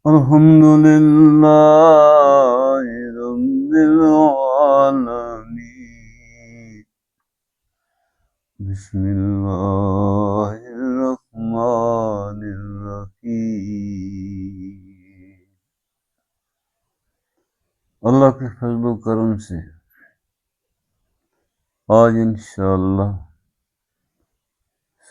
الحمد لله رب العالمين بسم الله الرحمن الرحیم۔ اللہ کے فضل و کرم سے آج انشاءاللہ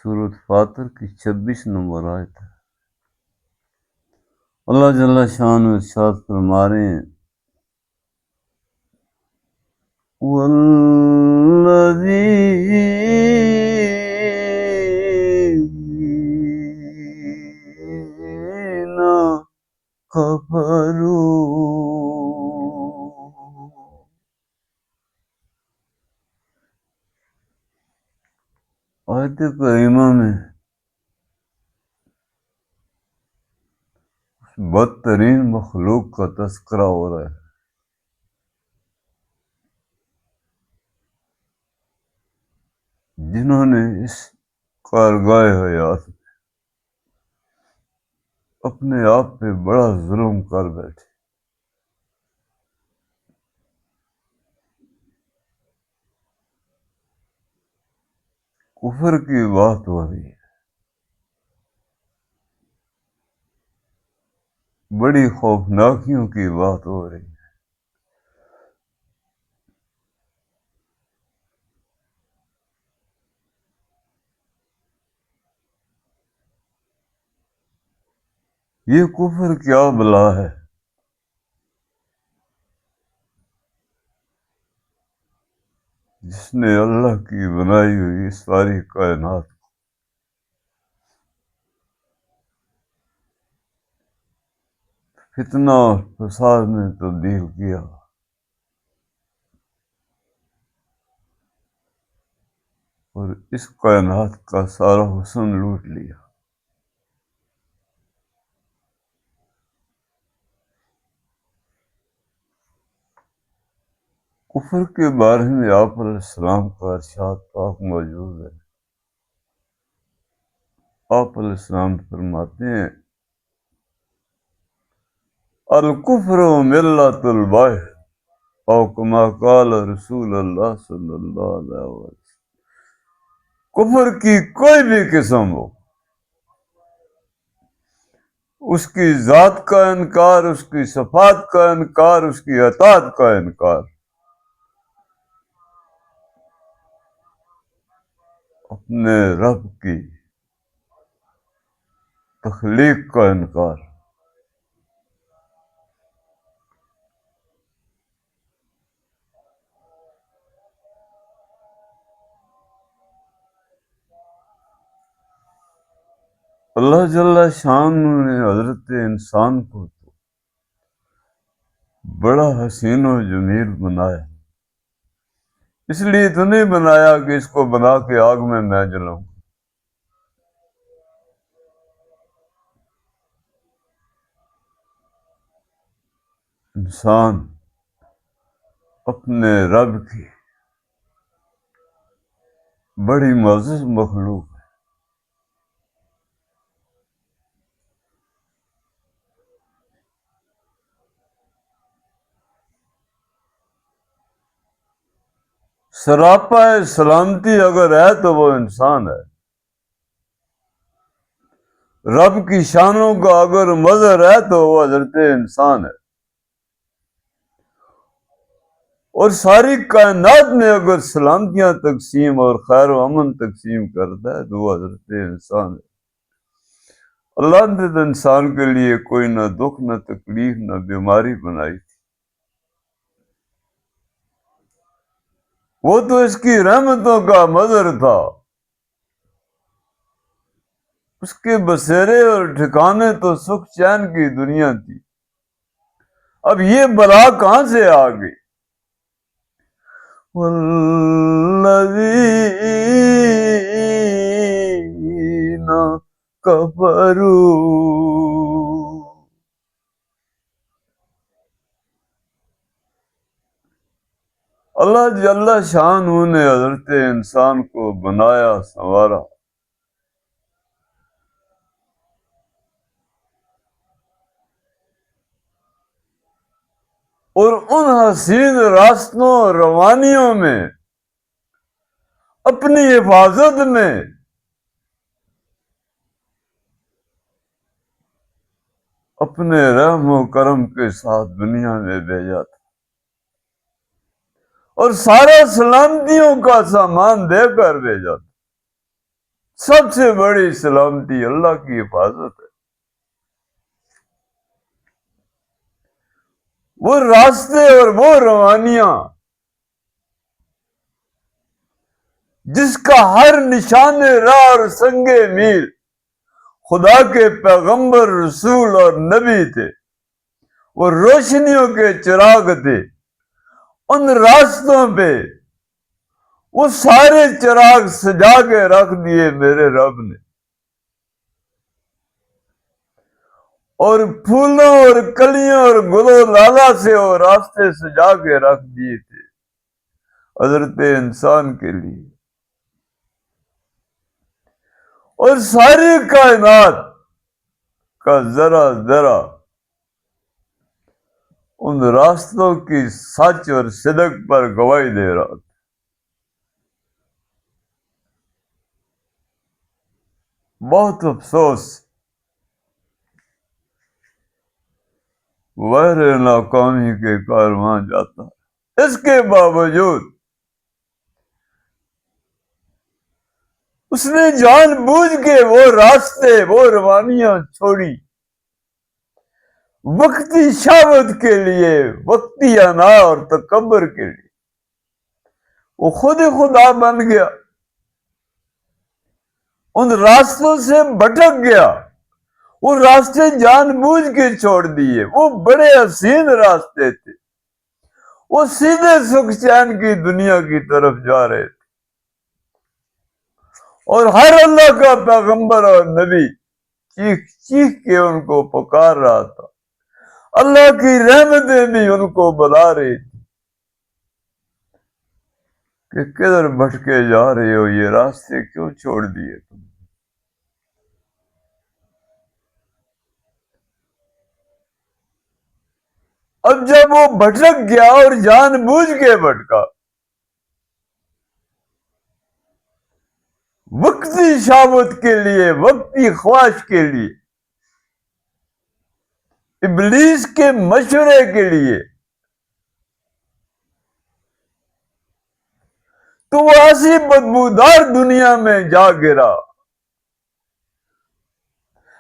سورۃ فاطر کی 26 نمبر آیت ہے۔ اللہ جل شانہ ارشاد فرما رہے ہیں وَالَّذِينَ كَفَرُوا، آیت کریمہ میں بدترین مخلوق کا تذکرہ ہو رہا ہے، جنہوں نے اس کارگاہ حیات میں اپنے آپ پہ بڑا ظلم کر بیٹھے۔ کفر کی بات ہو رہی ہے، بڑی خوفناکیوں کی بات ہو رہی ہے۔ یہ کفر کیا بلا ہے جس نے اللہ کی بنائی ہوئی ساری کائنات فتنہ اور فساد میں تبدیل کیا، اور اس کائنات کا سارا حسن لوٹ لیا۔ کفر کے بارے میں آپ علیہ السلام کا ارشاد پاک موجود ہے۔ آپ علیہ السلام فرماتے ہیں الکفر ملۃ الواحد، او کما قال رسول اللہ صلی اللہ علیہ وسلم۔ کفر کی کوئی بھی قسم ہو، اس کی ذات کا انکار، اس کی صفات کا انکار، اس کی اطاعت کا انکار، اپنے رب کی تخلیق کا انکار، اللہ جل شانہ نے حضرت انسان کو تو بڑا حسین و جمیل بنایا، اس لیے تو نہیں بنایا کہ اس کو بنا کے آگ میں جلاؤں۔ انسان اپنے رب کی بڑی معزز مخلوق ہے۔ سراپا سلامتی اگر ہے تو وہ انسان ہے۔ رب کی شانوں کا اگر مظہر ہے تو وہ حضرت انسان ہے، اور ساری کائنات میں اگر سلامتیاں تقسیم اور خیر و امن تقسیم کرتا ہے تو وہ حضرت انسان ہے۔ اللہ نے تو انسان کے لیے کوئی نہ دکھ، نہ تکلیف، نہ بیماری بنائی تھی، وہ تو اس کی رحمتوں کا مظہر تھا، اس کے بسیرے اور ٹھکانے تو سکھ چین کی دنیا تھی۔ اب یہ بلا کہاں سے آ گئی؟ وَالَّذِينَ كَفَرُوا، اللہ جل شانہ نے حضرت انسان کو بنایا، سنوارا، اور ان حسین راستوں روانیوں میں اپنی حفاظت میں اپنے رحم و کرم کے ساتھ دنیا میں بھیجا تھا، اور سارا سلامتیوں کا سامان دے کر بھیجا تھا۔ سب سے بڑی سلامتی اللہ کی حفاظت ہے۔ وہ راستے اور وہ روانیاں جس کا ہر نشان راہ اور سنگ میل خدا کے پیغمبر، رسول اور نبی تھے، وہ روشنیوں کے چراغ تھے۔ ان راستوں پہ وہ سارے چراغ سجا کے رکھ دیے میرے رب نے، اور پھولوں اور کلیوں اور گلو لالا سے وہ راستے سجا کے رکھ دیے تھے حضرت انسان کے لیے۔ اور ساری کائنات کا ذرا ذرا ان راستوں کی سچ اور صدق پر گواہی دے رہا تھا۔ بہت افسوس غیر ناکامی کے کارواں جاتا ہے، اس کے باوجود اس نے جان بوجھ کے وہ راستے، وہ روانیاں چھوڑی، وقتی شہوت کے لیے، وقتی انا اور تکبر کے لیے۔ وہ خود ہی خدا بن گیا، ان راستوں سے بھٹک گیا، وہ راستے جان بوجھ کے چھوڑ دیے۔ وہ بڑے حسین راستے تھے، وہ سیدھے سکھ چین کی دنیا کی طرف جا رہے تھے، اور ہر اللہ کا پیغمبر اور نبی چیخ چیخ کے ان کو پکار رہا تھا۔ اللہ کی رحمتیں بھی ان کو بلا رہی تھی کہ کدھر بھٹکے جا رہے ہو، یہ راستے کیوں چھوڑ دیے تم؟ اب جب وہ بھٹک گیا اور جان بوجھ کے بھٹکا، وقتی شہوت کے لیے، وقتی خواہش کے لیے، ابلیس کے مشورے کے لیے، تو وہ ایسی بدبودار دنیا میں جا گرا،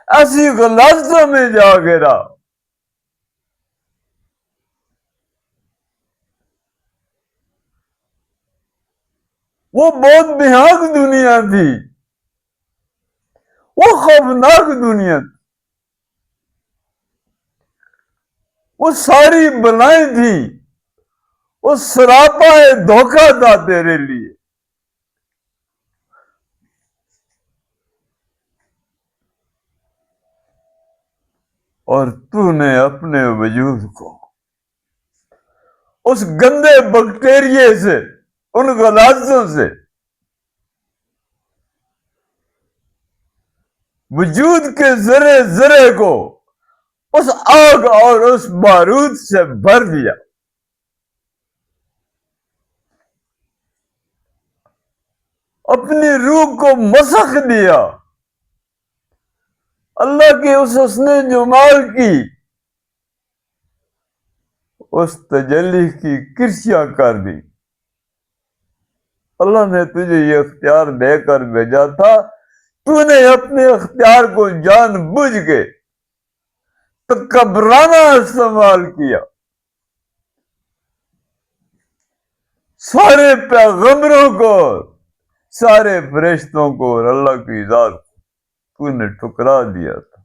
ایسی غلاظتوں میں جا گرا۔ وہ بہت بھیانک دنیا تھی، وہ خوفناک دنیا تھی، وہ ساری بلائیں تھیں، وہ سراپا دھوکہ تھا تیرے لیے۔ اور تو نے اپنے وجود کو اس گندے بیکٹیریے سے، ان غلاظتوں سے، وجود کے ذرے ذرے کو اس آگ اور اس بارود سے بھر دیا۔ اپنی روح کو مسخ دیا، اللہ کے اس حسن جمال کی، اس تجلی کی کرسیاں کر دی۔ اللہ نے تجھے یہ اختیار دے کر بھیجا تھا، تو نے اپنے اختیار کو جان بوجھ کے تکبرانہ استعمال کیا۔ سارے پیغمبروں کو، سارے فرشتوں کو اور اللہ کی ذات کو تو نے ٹھکرا دیا تھا،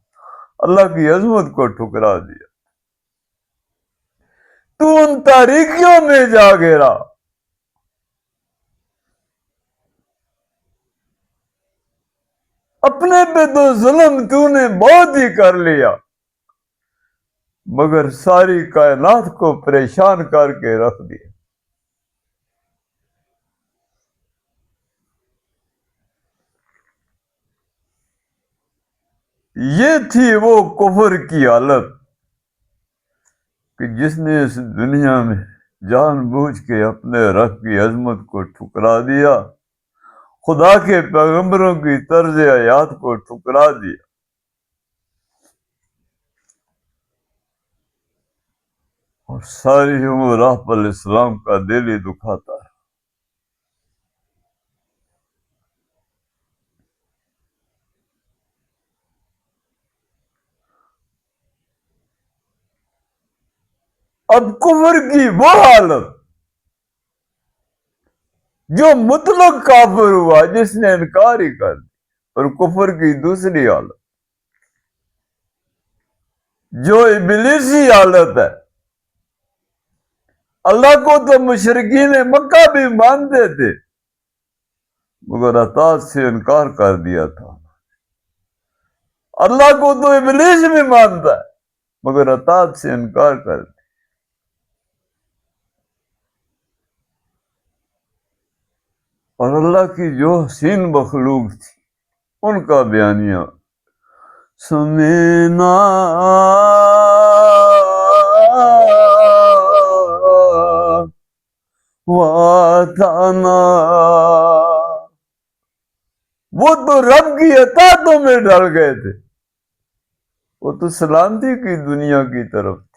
اللہ کی عظمت کو ٹھکرا دیا۔ تو ان تاریکیوں میں جا گرا، اپنے پہ تو ظلم تو نے بہت ہی کر لیا، مگر ساری کائنات کو پریشان کر کے رکھ دیا۔ یہ تھی وہ کفر کی حالت کہ جس نے اس دنیا میں جان بوجھ کے اپنے رب کی عظمت کو ٹھکرا دیا، خدا کے پیغمبروں کی طرز حیات کو ٹھکرا دیا، اور ساری عمر آپ علیہ السلام کا دل ہی دکھاتا ہے۔ اب کفر کی وہ حالت جو مطلق کافر ہوا جس نے انکار ہی کر دیا، اور کفر کی دوسری حالت جو ابلیسی حالت ہے۔ اللہ کو تو مشرکین مکہ بھی مانتے تھے مگر اطاعت سے انکار کر دیا تھا۔ اللہ کو تو ابلیس بھی مانتا ہے مگر اطاعت سے انکار کر دیا۔ اور اللہ کی جو حسین مخلوق تھی ان کا بیانیہ سمینا واتانا، وہ تو رب کی اطاعتوں میں ڈر گئے تھے، وہ تو سلامتی کی دنیا کی طرف تھی۔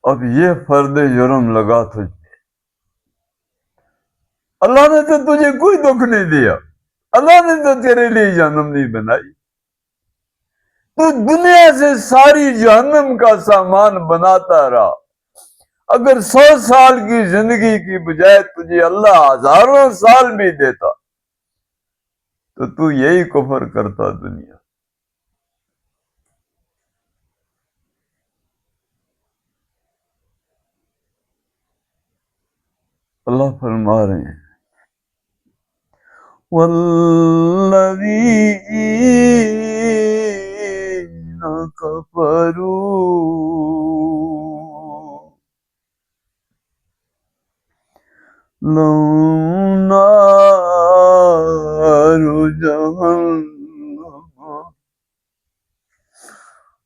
اب یہ فرد جرم لگا تجھ پہ، اللہ نے تو تجھے کوئی دکھ نہیں دیا، اللہ نے تو تیرے لیے جہنم نہیں بنائی، تو دنیا سے ساری جہنم کا سامان بناتا رہا۔ اگر 100 سال کی زندگی کی بجائے تجھے اللہ ہزاروں سال بھی دیتا تو یہی کفر کرتا دنیا۔ اللہ فرما رہے ہیں والذین کفروا لهم نار جہنم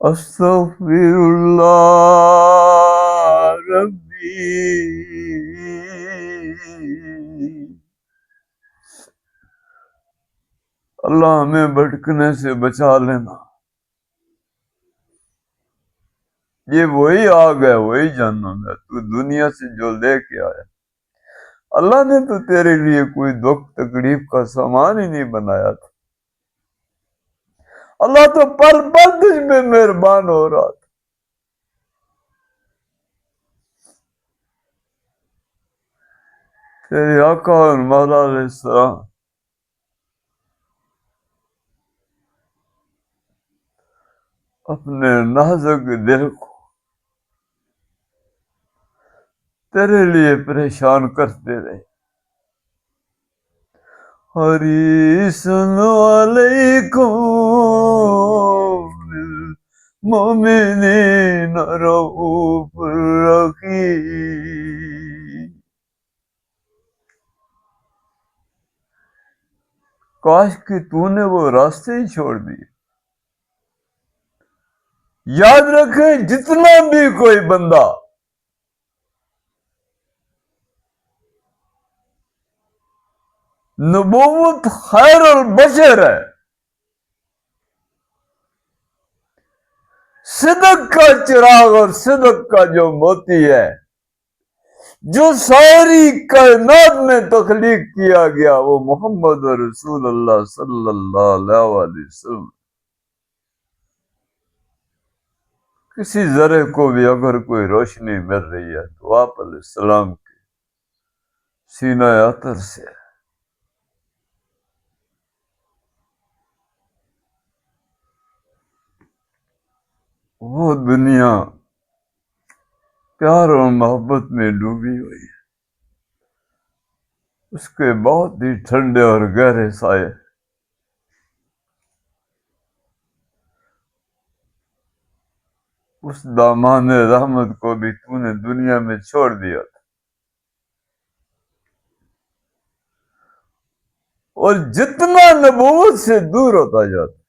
استغفر اللہ ربی، اللہ ہمیں بھٹکنے سے بچا لینا۔ یہ وہی آگ ہے، وہی جہنم ہے، تو دنیا سے جو لے کے آیا۔ اللہ نے تو تیرے لیے کوئی دکھ تکلیف کا سامان ہی نہیں بنایا تھا، اللہ تو پل پل تجھ پہ مہربان ہو رہا تھا۔ تیرے آقا اور مولا علیہ السلام اپنے نازک دل کو تیرے لیے پریشان کرتے رہے۔ حریص علیکم بالمؤمنین رؤوف رحیم، کاش کہ تو نے وہ راستے ہی چھوڑ دیے۔ یاد رکھیں جتنا بھی کوئی بندہ نبوت خیر البشر ہے، صدق کا چراغ اور صدق کا جو موتی ہے، جو ساری کائنات میں تخلیق کیا گیا، وہ محمد رسول اللہ صلی اللہ علیہ وسلم۔ کسی ذرے کو بھی اگر کوئی روشنی مل رہی ہے تو آپ علیہ السلام کے سینہ عطر سے۔ وہ دنیا پیار اور محبت میں ڈوبی ہوئی ہے، اس کے بہت ہی ٹھنڈے اور گہرے سائے، اس دامان رحمت کو بھی تو نے دنیا میں چھوڑ دیا تھا۔ اور جتنا نبوت سے دور ہوتا جاتا